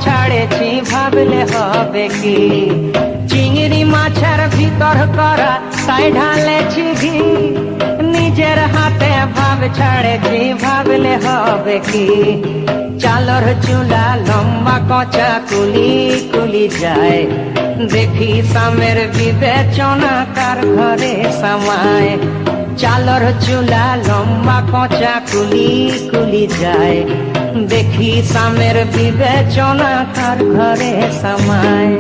ছাড়েছি ভাবলে হবে কি, চিংড়ি মাছের ভিতর করা তাই ঢালেছি ঘি, নিজের হাতে ভাব ছাড়েছি ভাবলে হবে কি, চালর চুলা লম্বা কচা কুলি কুলি যায়, দেখি সামের বিবেচনা কার ঘরে সামায়, চালর চুলা লম্বা কচা কুলি কুলি যায়, দেখি সামের বিবেচনা কার ঘরে সামায়।